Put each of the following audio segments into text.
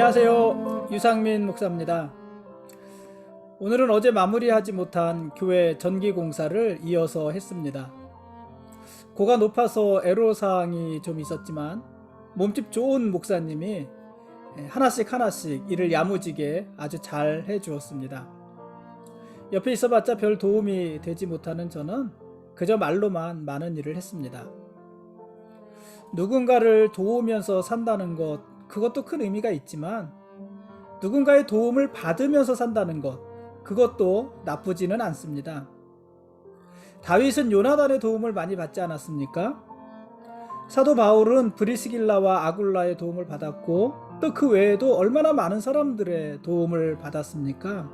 안녕하세요. 유상민 목사입니다. 오늘은 어제 마무리하지 못한 교회 전기공사를 이어서 했습니다. 고가 높아서 애로사항이 좀 있었지만 몸집 좋은 목사님이 하나씩 일을 야무지게 아주 잘 해주었습니다. 옆에 있어봤자 별 도움이 되지 못하는 저는 그저 말로만 많은 일을 했습니다. 누군가를 도우면서 산다는 것, 그것도 큰 의미가 있지만 누군가의 도움을 받으면서 산다는 것, 그것도 나쁘지는 않습니다. 다윗은 요나단의 도움을 많이 받지 않았습니까? 사도 바울은 브리스길라와 아굴라의 도움을 받았고 또 그 외에도 얼마나 많은 사람들의 도움을 받았습니까?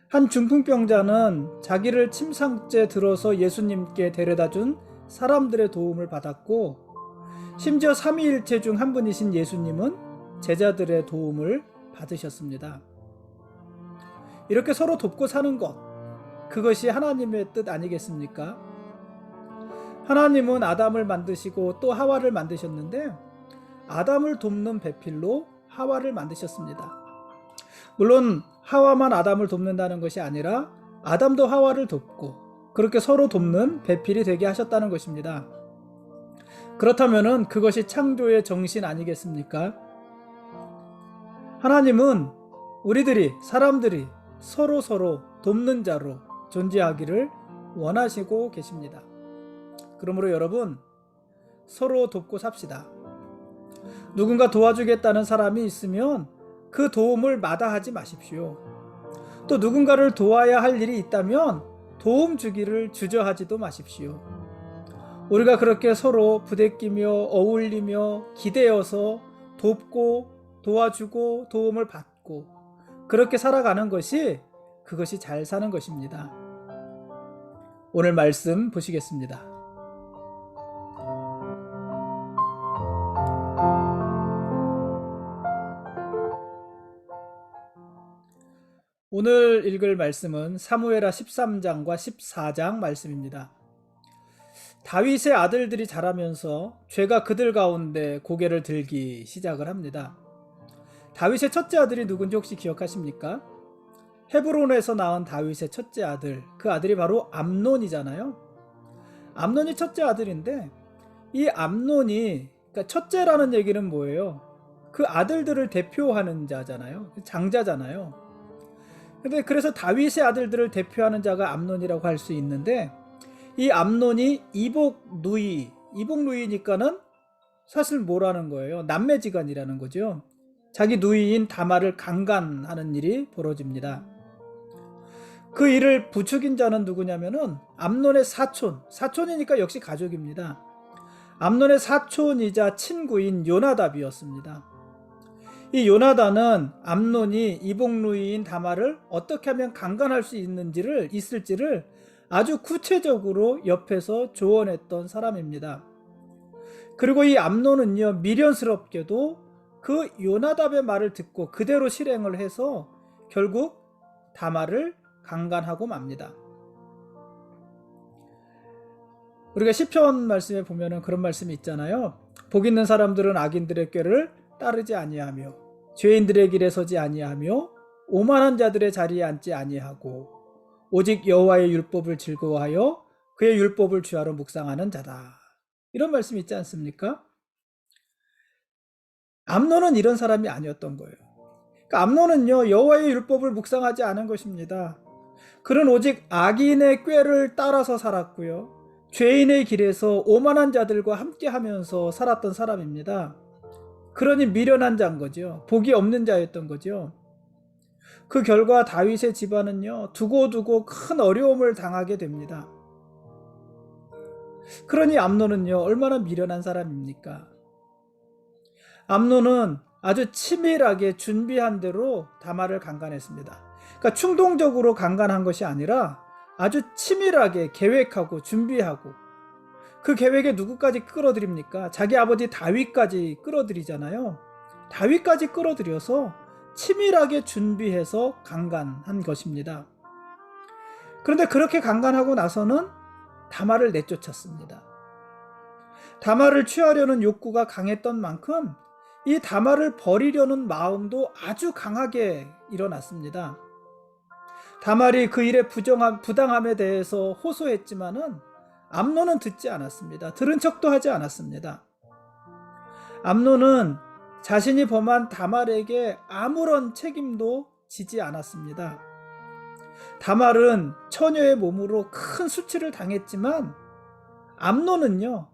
한 중풍병자는 자기를 침상째 들어서 예수님께 데려다준 사람들의 도움을 받았고, 심지어 삼위일체 중 한 분이신 예수님은 제자들의 도움을 받으셨습니다. 이렇게 서로 돕고 사는 것, 그것이 하나님의 뜻 아니겠습니까? 하나님은 아담을 만드시고 또 하와를 만드셨는데 아담을 돕는 배필로 하와를 만드셨습니다. 물론 하와만 아담을 돕는다는 것이 아니라 아담도 하와를 돕고 그렇게 서로 돕는 배필이 되게 하셨다는 것입니다. 그렇다면 그것이 창조의 정신 아니겠습니까? 하나님은 우리들이, 사람들이 서로 돕는 자로 존재하기를 원하시고 계십니다. 그러므로 여러분, 서로 돕고 삽시다. 누군가 도와주겠다는 사람이 있으면 그 도움을 마다하지 마십시오. 또 누군가를 도와야 할 일이 있다면 도움 주기를 주저하지도 마십시오. 우리가 그렇게 서로 부대끼며 어울리며 기대어서 돕고 도와주고 도움을 받고 그렇게 살아가는 것이, 그것이 잘 사는 것입니다. 오늘 말씀 보시겠습니다. 오늘 읽을 말씀은 사무엘하 13장과 14장 말씀입니다. 다윗의 아들들이 자라면서 죄가 그들 가운데 고개를 들기 시작을 합니다. 다윗의 첫째 아들이 누군지 혹시 기억하십니까? 헤브론에서 낳은 다윗의 첫째 아들, 그 아들이 바로 암논이잖아요. 암논이 첫째 아들인데 이 암논이, 그러니까 첫째라는 얘기는 뭐예요? 그 아들들을 대표하는 자잖아요. 장자잖아요. 근데 그래서 다윗의 아들들을 대표하는 자가 암논이라고 할 수 있는데, 이 암논이 이복 누이니까는 사실 뭐라는 거예요? 남매지간이라는 거죠. 자기 누이인 다말을 강간하는 일이 벌어집니다. 그 일을 부추긴 자는 누구냐면은 암논의 사촌이니까 역시 가족입니다. 암논의 사촌이자 친구인 요나답이었습니다. 이 요나단은 암논이 이복누이인 다말을 어떻게 하면 강간할 수 있을지를 아주 구체적으로 옆에서 조언했던 사람입니다. 그리고 이 암논은요, 미련스럽게도 그 요나답의 말을 듣고 그대로 실행을 해서 결국 다말을 강간하고 맙니다. 우리가 시편 말씀에 보면은 그런 말씀이 있잖아요. 복 있는 사람들은 악인들의 꾀를 따르지 아니하며 죄인들의 길에 서지 아니하며 오만한 자들의 자리에 앉지 아니하고 오직 여호와의 율법을 즐거워하여 그의 율법을 주야로 묵상하는 자다. 이런 말씀이 있지 않습니까? 암논은 이런 사람이 아니었던 거예요. 그러니까 암논은요, 여호와의 율법을 묵상하지 않은 것입니다. 그는 오직 악인의 꾀를 따라서 살았고요, 죄인의 길에서 오만한 자들과 함께 하면서 살았던 사람입니다. 그러니 미련한 자인 거죠. 복이 없는 자였던 거죠. 그 결과 다윗의 집안은요, 두고두고 큰 어려움을 당하게 됩니다. 그러니 암논은요, 얼마나 미련한 사람입니까? 암논은 아주 치밀하게 준비한 대로 다말을 강간했습니다. 그러니까 충동적으로 강간한 것이 아니라 아주 치밀하게 계획하고 준비하고, 그 계획에 누구까지 끌어들입니까? 자기 아버지 다윗까지 끌어들이잖아요. 다윗까지 끌어들여서 치밀하게 준비해서 강간한 것입니다. 그런데 그렇게 강간하고 나서는 다말을 내쫓았습니다. 다말을 취하려는 욕구가 강했던 만큼 이 다말을 버리려는 마음도 아주 강하게 일어났습니다. 다말이 그 일의 부당함에 대해서 호소했지만은 암논은 듣지 않았습니다. 들은 척도 하지 않았습니다. 암논은 자신이 범한 다말에게 아무런 책임도 지지 않았습니다. 다말은 처녀의 몸으로 큰 수치를 당했지만 암논은요,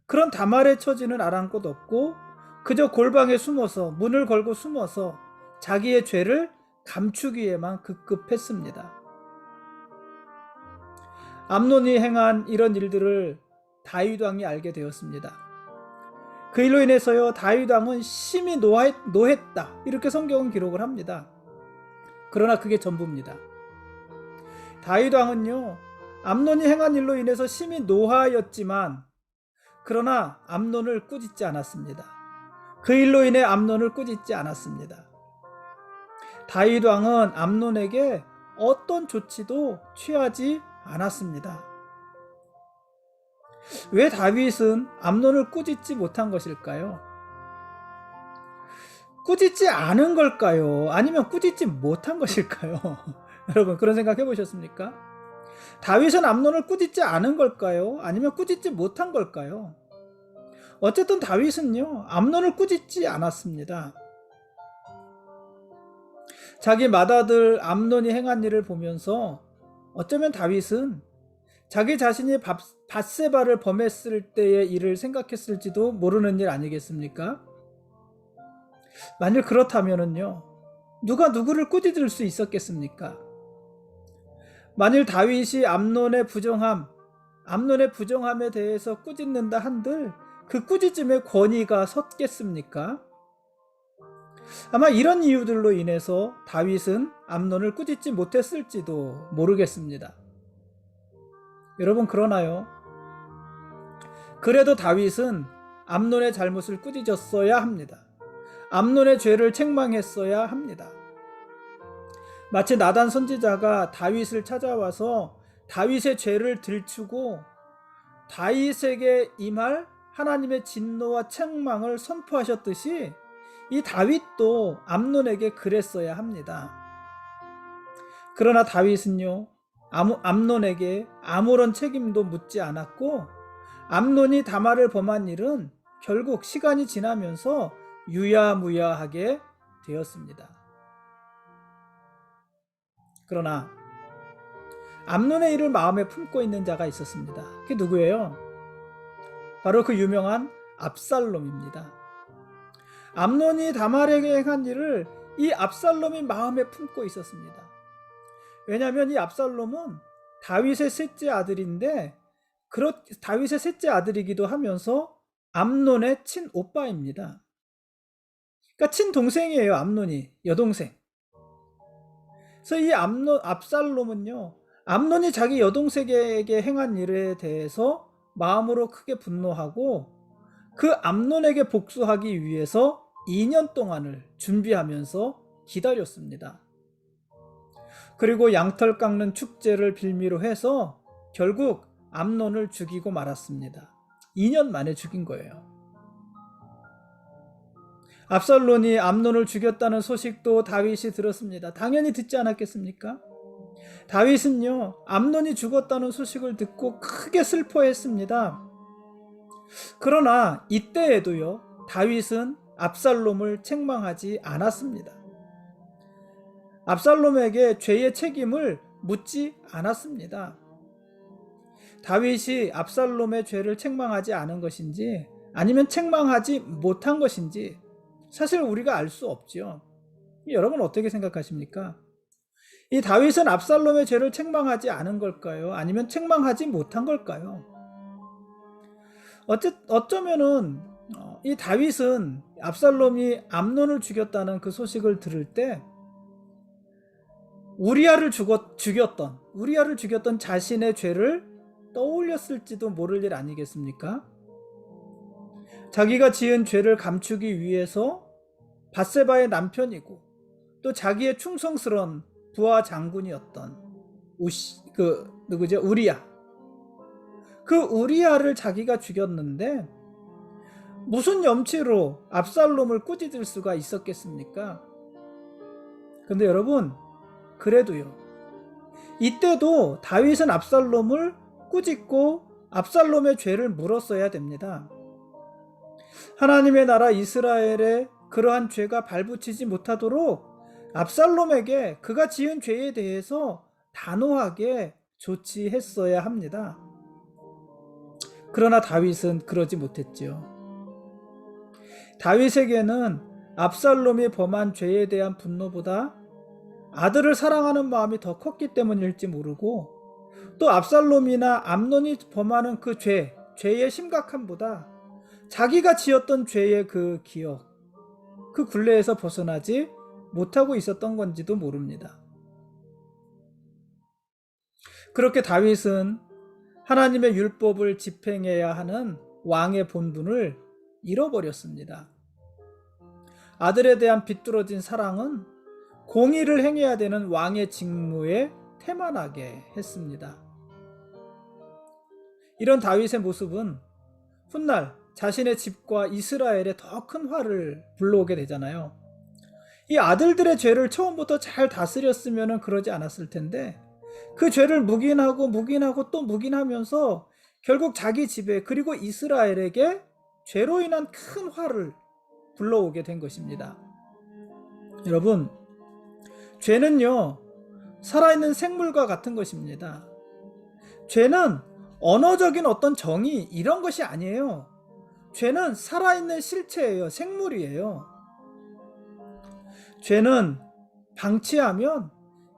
그런 다말의 처지는 아랑곳 없고 그저 골방에 숨어서, 문을 걸고 숨어서 자기의 죄를 감추기에만 급급했습니다. 암논이 행한 이런 일들을 다윗 왕이 알게 되었습니다. 그 일로 인해서요, 다윗 왕은 심히 노했다, 이렇게 성경은 기록을 합니다. 그러나 그게 전부입니다. 다윗 왕은요, 암논이 행한 일로 인해서 심히 노하였지만 그러나 암논을 꾸짖지 않았습니다. 그 일로 인해 암논을 꾸짖지 않았습니다. 다윗 왕은 암논에게 어떤 조치도 취하지 않았습니다. 왜 다윗은 암논을 꾸짖지 못한 것일까요? 꾸짖지 않은 걸까요? 아니면 꾸짖지 못한 것일까요? 여러분, 그런 생각 해보셨습니까? 다윗은 암논을 꾸짖지 않은 걸까요? 아니면 꾸짖지 못한 걸까요? 어쨌든 다윗은요, 암논을 꾸짖지 않았습니다. 자기 맏아들 암논이 행한 일을 보면서 어쩌면 다윗은 자기 자신이 밧세바를 범했을 때의 일을 생각했을지도 모르는 일 아니겠습니까? 만일 그렇다면은요, 누가 누구를 꾸짖을 수 있었겠습니까? 만일 다윗이 암논의 부정함에 대해서 꾸짖는다 한들 그 꾸짖음의 권위가 섰겠습니까? 아마 이런 이유들로 인해서 다윗은 암논을 꾸짖지 못했을지도 모르겠습니다. 여러분, 그러나요? 그래도 다윗은 암논의 잘못을 꾸짖었어야 합니다. 암논의 죄를 책망했어야 합니다. 마치 나단 선지자가 다윗을 찾아와서 다윗의 죄를 들추고 다윗에게 임할 하나님의 진노와 책망을 선포하셨듯이 이 다윗도 암논에게 그랬어야 합니다. 그러나 다윗은요, 암논에게 아무런 책임도 묻지 않았고 암논이 다말을 범한 일은 결국 시간이 지나면서 유야무야하게 되었습니다. 그러나 암논의 일을 마음에 품고 있는 자가 있었습니다. 그게 누구예요? 바로 그 유명한 압살롬입니다. 암논이 다말에게 행한 일을 이 압살롬이 마음에 품고 있었습니다. 왜냐하면 이 압살롬은 다윗의 셋째 아들인데 다윗의 셋째 아들이기도 하면서 암논의 친오빠입니다. 그러니까 친동생이에요. 암논이 여동생. 그래서 이 압살롬은요, 암논이 자기 여동생에게 행한 일에 대해서 마음으로 크게 분노하고 그 암논에게 복수하기 위해서 2년 동안을 준비하면서 기다렸습니다. 그리고 양털 깎는 축제를 빌미로 해서 결국 암논을 죽이고 말았습니다. 2년 만에 죽인 거예요. 압살롬이 암논을 죽였다는 소식도 다윗이 들었습니다. 당연히 듣지 않았겠습니까? 다윗은요, 암논이 죽었다는 소식을 듣고 크게 슬퍼했습니다. 그러나 이때에도요, 다윗은 압살롬을 책망하지 않았습니다. 압살롬에게 죄의 책임을 묻지 않았습니다. 다윗이 압살롬의 죄를 책망하지 않은 것인지 아니면 책망하지 못한 것인지 사실 우리가 알 수 없죠. 여러분 어떻게 생각하십니까? 이 다윗은 압살롬의 죄를 책망하지 않은 걸까요? 아니면 책망하지 못한 걸까요? 어쩌면은 이 다윗은 압살롬이 암논을 죽였다는 그 소식을 들을 때 우리아를 죽였던 자신의 죄를 떠올렸을지도 모를 일 아니겠습니까? 자기가 지은 죄를 감추기 위해서 밧세바의 남편이고 또 자기의 충성스러운 부하 장군이었던 우리아. 그 우리아를 자기가 죽였는데 무슨 염치로 압살롬을 꾸짖을 수가 있었겠습니까? 근데 여러분, 그래도요, 이때도 다윗은 압살롬을 꾸짖고 압살롬의 죄를 물었어야 됩니다. 하나님의 나라 이스라엘에 그러한 죄가 발붙이지 못하도록 압살롬에게 그가 지은 죄에 대해서 단호하게 조치했어야 합니다. 그러나 다윗은 그러지 못했지요. 다윗에게는 압살롬이 범한 죄에 대한 분노보다 아들을 사랑하는 마음이 더 컸기 때문일지 모르고, 또 압살롬이나 암논이 범하는 그 죄의 심각함보다 자기가 지었던 죄의 그 기억, 그 굴레에서 벗어나지 못하고 있었던 건지도 모릅니다. 그렇게 다윗은 하나님의 율법을 집행해야 하는 왕의 본분을 잃어버렸습니다. 아들에 대한 비뚤어진 사랑은 공의를 행해야 되는 왕의 직무에 태만하게 했습니다. 이런 다윗의 모습은 훗날 자신의 집과 이스라엘에 더 큰 화를 불러오게 되잖아요. 이 아들들의 죄를 처음부터 잘 다스렸으면 그러지 않았을 텐데, 그 죄를 묵인하고 또 묵인하면서 결국 자기 집에, 그리고 이스라엘에게 죄로 인한 큰 화를 불러오게 된 것입니다. 여러분, 죄는요, 살아있는 생물과 같은 것입니다. 죄는 언어적인 어떤 정의, 이런 것이 아니에요. 죄는 살아있는 실체예요. 생물이에요. 죄는 방치하면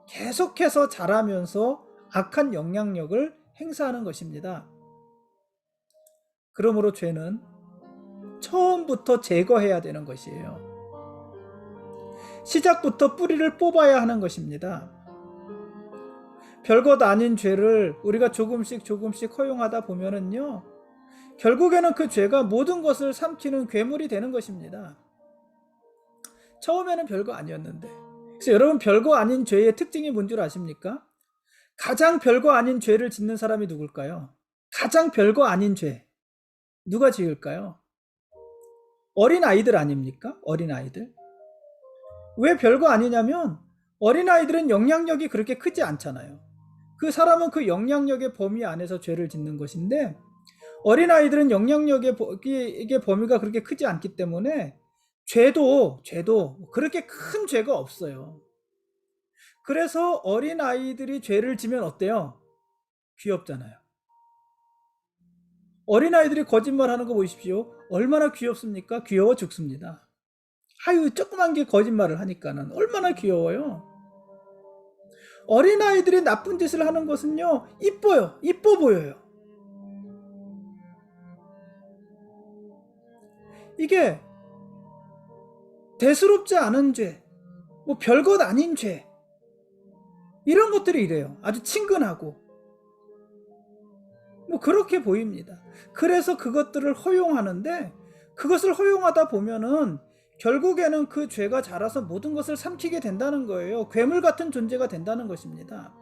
계속해서 자라면서 악한 영향력을 행사하는 것입니다. 그러므로 죄는 처음부터 제거해야 되는 것이에요. 시작부터 뿌리를 뽑아야 하는 것입니다. 별것 아닌 죄를 우리가 조금씩 허용하다 보면은요, 결국에는 그 죄가 모든 것을 삼키는 괴물이 되는 것입니다. 처음에는 별거 아니었는데. 그래서 여러분, 별거 아닌 죄의 특징이 뭔 줄 아십니까? 가장 별거 아닌 죄를 짓는 사람이 누굴까요? 가장 별거 아닌 죄, 누가 지을까요? 어린아이들 아닙니까? 어린아이들. 왜 별거 아니냐면, 어린아이들은 영향력이 그렇게 크지 않잖아요. 그 사람은 그 영향력의 범위 안에서 죄를 짓는 것인데, 어린아이들은 영향력의 이게 범위가 그렇게 크지 않기 때문에 죄도 그렇게 큰 죄가 없어요. 그래서 어린아이들이 죄를 지면 어때요? 귀엽잖아요. 어린아이들이 거짓말하는 거 보십시오. 얼마나 귀엽습니까? 귀여워 죽습니다. 아유, 조그만 게 거짓말을 하니까는 얼마나 귀여워요. 어린아이들이 나쁜 짓을 하는 것은요, 이뻐요. 이뻐 보여요. 이게 대수롭지 않은 죄, 뭐 별것 아닌 죄, 이런 것들이 이래요. 아주 친근하고 뭐 그렇게 보입니다. 그래서 그것들을 허용하는데, 그것을 허용하다 보면은 결국에는 그 죄가 자라서 모든 것을 삼키게 된다는 거예요. 괴물 같은 존재가 된다는 것입니다.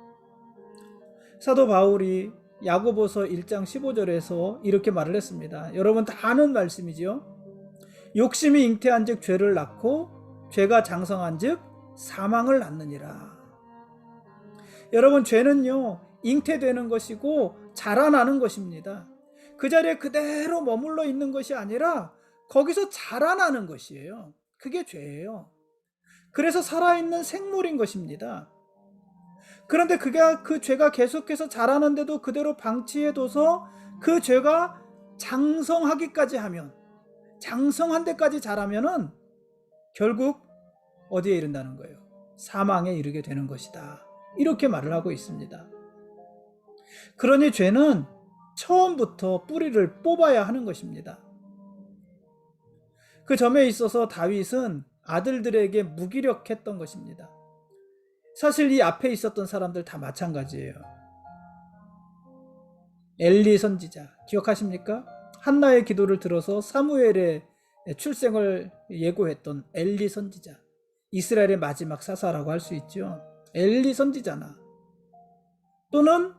사도 바울이 야고보서 1장 15절에서 이렇게 말을 했습니다. 여러분 다 아는 말씀이죠. 욕심이 잉태한 즉 죄를 낳고, 죄가 장성한 즉 사망을 낳느니라. 여러분, 죄는요, 잉태되는 것이고 자라나는 것입니다. 그 자리에 그대로 머물러 있는 것이 아니라 거기서 자라나는 것이에요. 그게 죄예요. 그래서 살아있는 생물인 것입니다. 그런데 그 죄가 계속해서 자라는데도 그대로 방치해둬서 그 죄가 장성하기까지 하면, 장성한 데까지 자라면은 결국 어디에 이른다는 거예요? 사망에 이르게 되는 것이다. 이렇게 말을 하고 있습니다. 그러니 죄는 처음부터 뿌리를 뽑아야 하는 것입니다. 그 점에 있어서 다윗은 아들들에게 무기력했던 것입니다. 사실 이 앞에 있었던 사람들 다 마찬가지예요. 엘리 선지자 기억하십니까? 한나의 기도를 들어서 사무엘의 출생을 예고했던 엘리 선지자, 이스라엘의 마지막 사사라고 할 수 있죠. 엘리 선지자나, 또는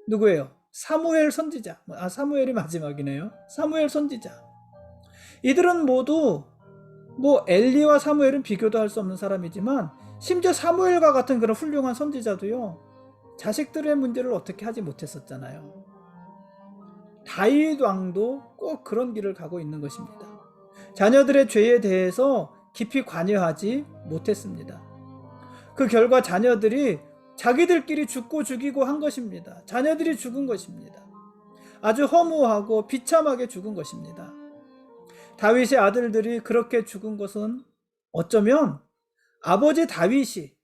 누구예요? 사무엘 선지자, 사무엘이 마지막이네요. 사무엘 선지자. 이들은 모두 엘리와 사무엘은 비교도 할 수 없는 사람이지만 심지어 사무엘과 같은 그런 훌륭한 선지자도요, 자식들의 문제를 어떻게 하지 못했었잖아요. 다윗 왕도 꼭 그런 길을 가고 있는 것입니다. 자녀들의 죄에 대해서 깊이 관여하지 못했습니다. 그 결과 자녀들이 자기들끼리 죽고 죽이고 한 것입니다. 자녀들이 죽은 것입니다. 아주 허무하고 비참하게 죽은 것입니다. 다윗의 아들들이 그렇게 죽은 것은 어쩌면 아버지 다윗이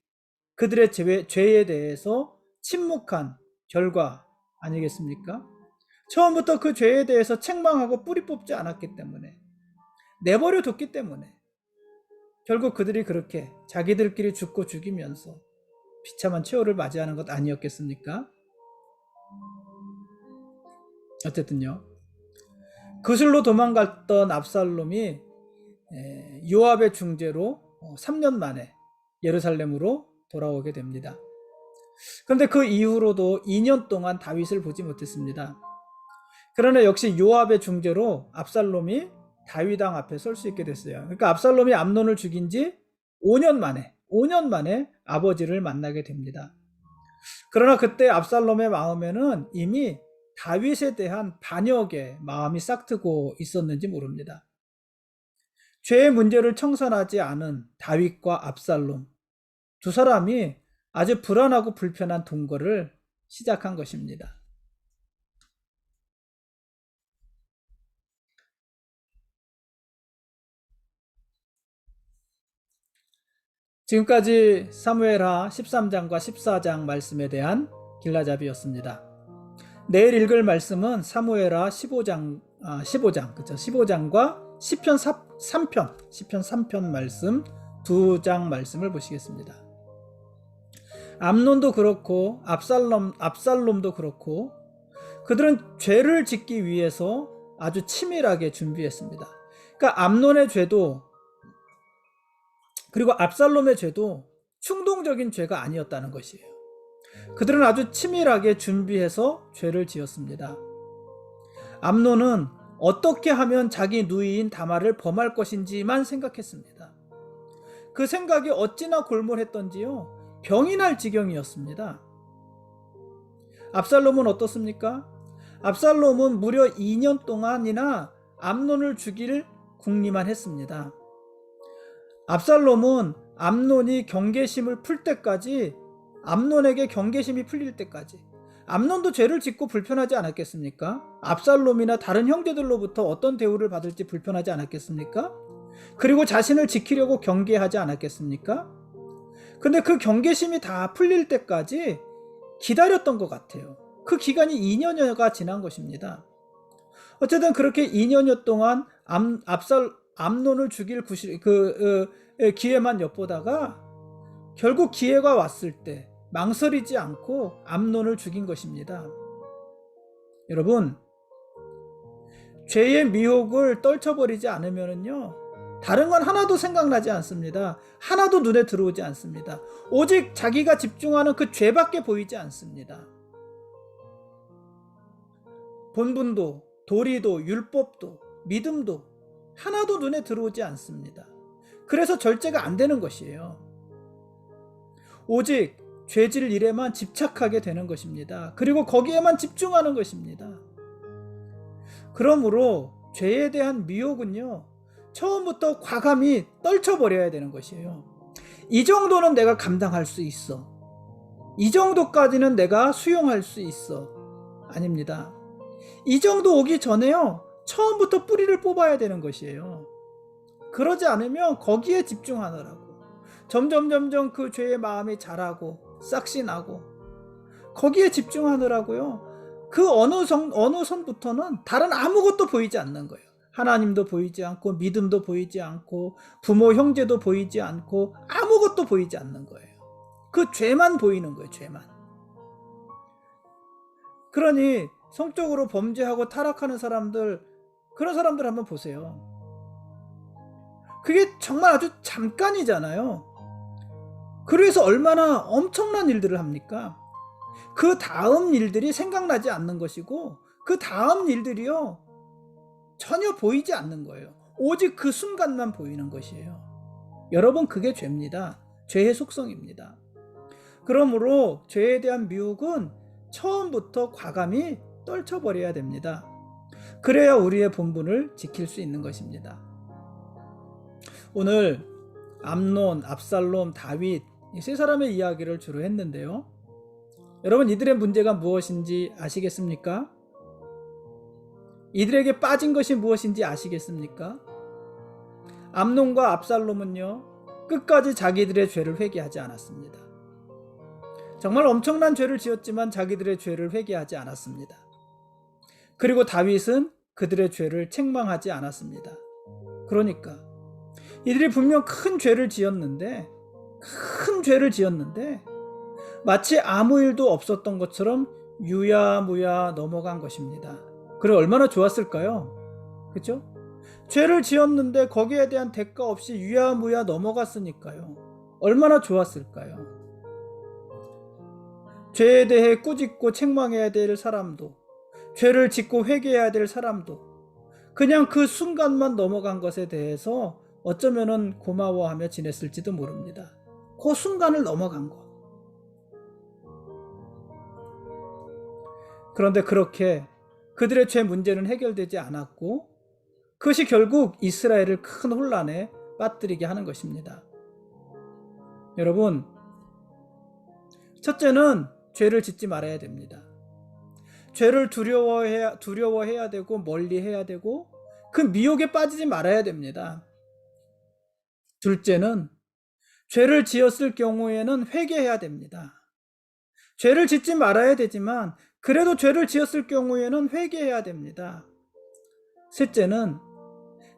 그들의 죄에 대해서 침묵한 결과 아니겠습니까? 처음부터 그 죄에 대해서 책망하고 뿌리 뽑지 않았기 때문에, 내버려 뒀기 때문에 결국 그들이 그렇게 자기들끼리 죽고 죽이면서 비참한 최후를 맞이하는 것 아니었겠습니까? 어쨌든요, 그술로 도망갔던 압살롬이 요압의 중재로 3년 만에 예루살렘으로 돌아오게 됩니다. 그런데 그 이후로도 2년 동안 다윗을 보지 못했습니다. 그러나 역시 요압의 중재로 압살롬이 다윗 왕 앞에 설 수 있게 됐어요. 그러니까 압살롬이 암논을 죽인 지 5년 만에 아버지를 만나게 됩니다. 그러나 그때 압살롬의 마음에는 이미 다윗에 대한 반역의 마음이 싹트고 있었는지 모릅니다. 죄의 문제를 청산하지 않은 다윗과 압살롬, 두 사람이 아주 불안하고 불편한 동거를 시작한 것입니다. 지금까지 사무엘하 13장과 14장 말씀에 대한 길라잡이였습니다. 내일 읽을 말씀은 사무엘하 15장, 그렇죠? 15장과 시편 3편 말씀 2장 말씀을 보시겠습니다. 암논도 그렇고 압살롬도 그렇고 그들은 죄를 짓기 위해서 아주 치밀하게 준비했습니다. 그러니까 암논의 죄도 그리고 압살롬의 죄도 충동적인 죄가 아니었다는 것이에요. 그들은 아주 치밀하게 준비해서 죄를 지었습니다. 암논은 어떻게 하면 자기 누이인 다말을 범할 것인지만 생각했습니다. 그 생각이 어찌나 골몰했던지요, 병이 날 지경이었습니다. 압살롬은 어떻습니까? 압살롬은 무려 2년 동안이나 암논을 죽일 궁리만 했습니다. 압살롬은 암논이 경계심을 풀 때까지, 암논에게 경계심이 풀릴 때까지, 암논도 죄를 짓고 불편하지 않았겠습니까? 압살롬이나 다른 형제들로부터 어떤 대우를 받을지 불편하지 않았겠습니까? 그리고 자신을 지키려고 경계하지 않았겠습니까? 근데 그 경계심이 다 풀릴 때까지 기다렸던 것 같아요. 그 기간이 2년여가 지난 것입니다. 어쨌든 그렇게 2년여 동안 암논을 죽일 기회만 엿보다가 결국 기회가 왔을 때 망설이지 않고 암논을 죽인 것입니다. 여러분, 죄의 미혹을 떨쳐버리지 않으면요, 다른 건 하나도 생각나지 않습니다. 하나도 눈에 들어오지 않습니다. 오직 자기가 집중하는 그 죄밖에 보이지 않습니다. 본분도, 도리도, 율법도, 믿음도 하나도 눈에 들어오지 않습니다. 그래서 절제가 안 되는 것이에요. 오직 죄질 일에만 집착하게 되는 것입니다. 그리고 거기에만 집중하는 것입니다. 그러므로 죄에 대한 미혹은요, 처음부터 과감히 떨쳐버려야 되는 것이에요. 이 정도는 내가 감당할 수 있어. 이 정도까지는 내가 수용할 수 있어. 아닙니다. 이 정도 오기 전에요, 처음부터 뿌리를 뽑아야 되는 것이에요. 그러지 않으면 거기에 집중하느라고 점점 그 죄의 마음이 자라고 싹신하고 거기에 집중하느라고요, 그 어느 선부터는 다른 아무것도 보이지 않는 거예요. 하나님도 보이지 않고, 믿음도 보이지 않고, 부모 형제도 보이지 않고, 아무것도 보이지 않는 거예요. 그 죄만 보이는 거예요. 죄만. 그러니 성적으로 범죄하고 타락하는 사람들, 그런 사람들 한번 보세요. 그게 정말 아주 잠깐이잖아요. 그래서 얼마나 엄청난 일들을 합니까? 그 다음 일들이 생각나지 않는 것이고 그 다음 일들이요 전혀 보이지 않는 거예요. 오직 그 순간만 보이는 것이에요. 여러분, 그게 죄입니다. 죄의 속성입니다. 그러므로 죄에 대한 미혹은 처음부터 과감히 떨쳐버려야 됩니다. 그래야 우리의 본분을 지킬 수 있는 것입니다. 오늘 암논, 압살롬, 다윗 이 세 사람의 이야기를 주로 했는데요. 여러분, 이들의 문제가 무엇인지 아시겠습니까? 이들에게 빠진 것이 무엇인지 아시겠습니까? 암논과 압살롬은요, 끝까지 자기들의 죄를 회개하지 않았습니다. 정말 엄청난 죄를 지었지만 자기들의 죄를 회개하지 않았습니다. 그리고 다윗은 그들의 죄를 책망하지 않았습니다. 그러니까 이들이 분명 큰 죄를 지었는데 마치 아무 일도 없었던 것처럼 유야무야 넘어간 것입니다. 그래 얼마나 좋았을까요? 그렇죠? 죄를 지었는데 거기에 대한 대가 없이 유야무야 넘어갔으니까요. 얼마나 좋았을까요? 죄에 대해 꾸짖고 책망해야 될 사람도, 죄를 짓고 회개해야 될 사람도 그냥 그 순간만 넘어간 것에 대해서 어쩌면은 고마워하며 지냈을지도 모릅니다. 그 순간을 넘어간 것. 그런데 그렇게 그들의 죄 문제는 해결되지 않았고 그것이 결국 이스라엘을 큰 혼란에 빠뜨리게 하는 것입니다. 여러분, 첫째는 죄를 짓지 말아야 됩니다. 죄를 두려워해야 되고 멀리해야 되고 그 미혹에 빠지지 말아야 됩니다. 둘째는 죄를 지었을 경우에는 회개해야 됩니다. 죄를 짓지 말아야 되지만 그래도 죄를 지었을 경우에는 회개해야 됩니다. 셋째는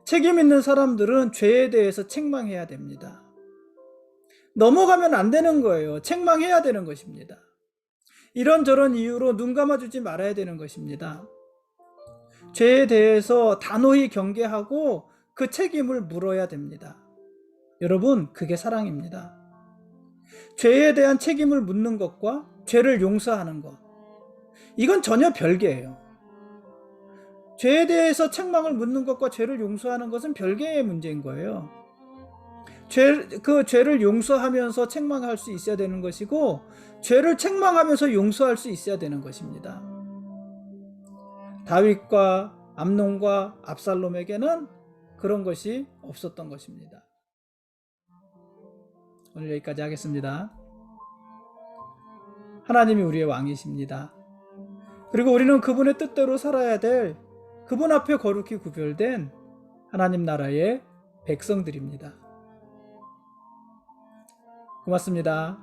책임 있는 사람들은 죄에 대해서 책망해야 됩니다. 넘어가면 안 되는 거예요. 책망해야 되는 것입니다. 이런저런 이유로 눈 감아주지 말아야 되는 것입니다. 죄에 대해서 단호히 경계하고 그 책임을 물어야 됩니다. 여러분, 그게 사랑입니다. 죄에 대한 책임을 묻는 것과 죄를 용서하는 것, 이건 전혀 별개예요. 죄에 대해서 책망을 묻는 것과 죄를 용서하는 것은 별개의 문제인 거예요. 그 죄를 용서하면서 책망할 수 있어야 되는 것이고 죄를 책망하면서 용서할 수 있어야 되는 것입니다. 다윗과 암논과 압살롬에게는 그런 것이 없었던 것입니다. 오늘 여기까지 하겠습니다. 하나님이 우리의 왕이십니다. 그리고 우리는 그분의 뜻대로 살아야 될 그분 앞에 거룩히 구별된 하나님 나라의 백성들입니다. 고맙습니다.